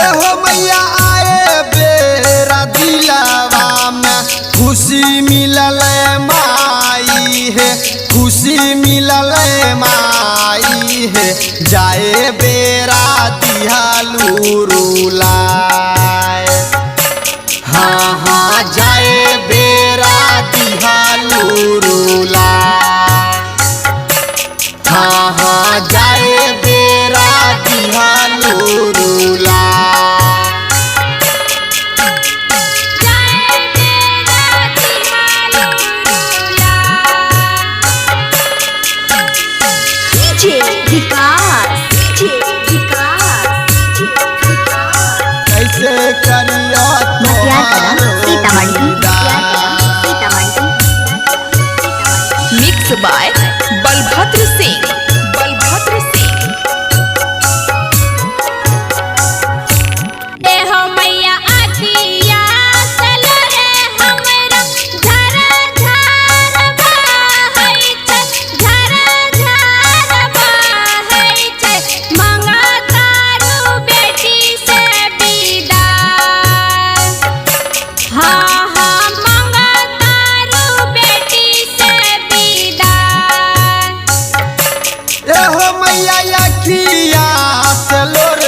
हो मैया आए बेरा दिलावा में खुशी मिलल माई है, खुशी मिलल माई है। जाए बेरा दिहालू रुलाए, हाँ हाँ जाए बेरा दिहालू रुलाए, हाँ हाँ जाए बेरा दिहालू रुलाए। कैसे करिया मिक्स बाय बलभद्र सिंह, बलभद्र सिंह। देहो मैया आखिया सलरे हमरा झर झर बहै छै, झर झर बहै छै। मांगा तारू बेटी से विदाई, हाँ हाँ मांगा तारू बेटी से विदाई। हो मैया अखिया सलोर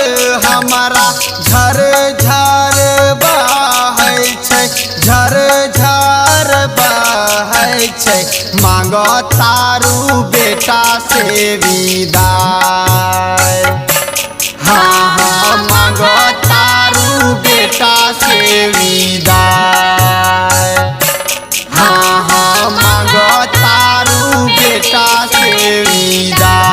हमारा झर झर बहै छै, झर झर बहै छै। मांगो तारू बेटा से विदाई, हाँ हाँ मांगो तारू बेटा से विदाई, हाँ हाँ मांगो तारू बेटा से विदाई।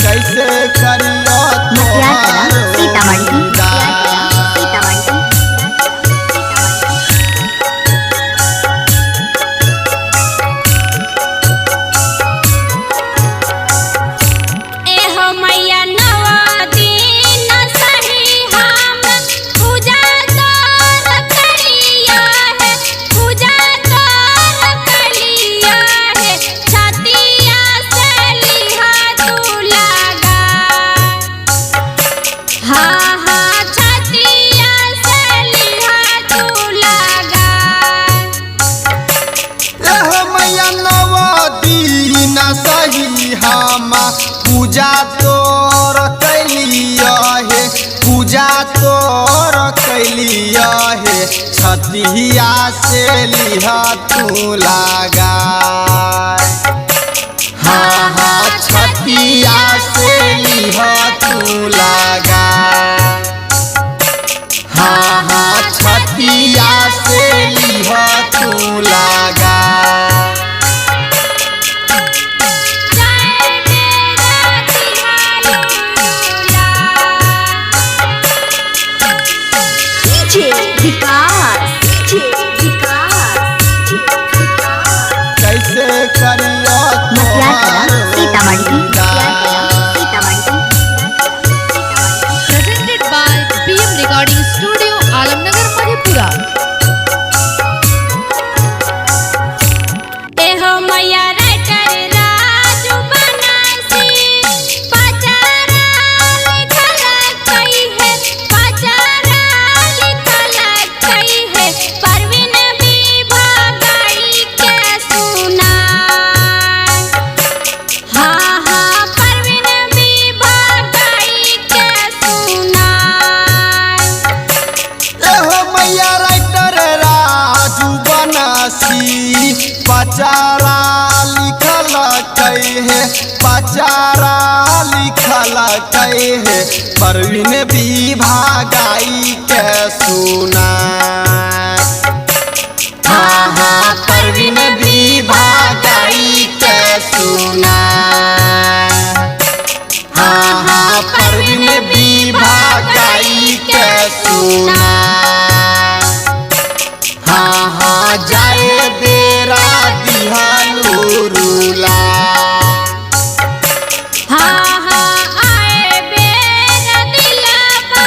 कैसे करियो एहो मैया नवा दिन सही हम पूजा तोर कलिया है, पूजा तोर कलिया है। छतिया से लिहा तू लगा, हाँ हाँ छतिया से लिहा तू लगा। हो मैया नवा दिन सही हम पूजा तोर कैलिया है, पूजा तोर कैलिया है। छतिया से लिहा तू लगा, हाँ हाँ छतिया से लिहा तू लगा, हाँ हाँ छतिया से लिहा तू लगा। कैसे करियो Presented by PM Recording Studio, Alamnagar, Madhepura। एहो मैया राइटर राजू बनासी पचारा लिखल कई है, पचारा लिखल कई है। परवीन विभा गाई के सुना, हाँ हाँ परवीन विभा गाई के सुना। हो मैया राइटर राजू बनासी पचारा लिखल कई है, पचारा लिखल कई है। परवीन विभा गाई के सुना, हाँ हाँ परवीन विभा गाई के सुना, हाँ हाँ परवीन विभा गाई के सुना। हाँ हाँ जाए बेरा दिहालू रुला, हाँ हाँ आए बेरा दिलावा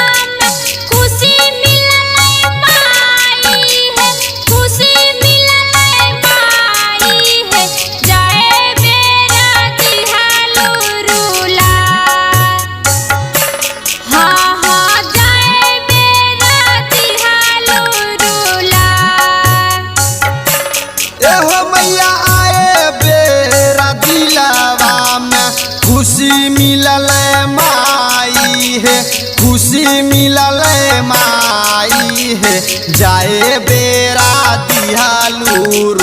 मिलल माई है, खुशी मिलल माई है, जाए बेरा दिहालू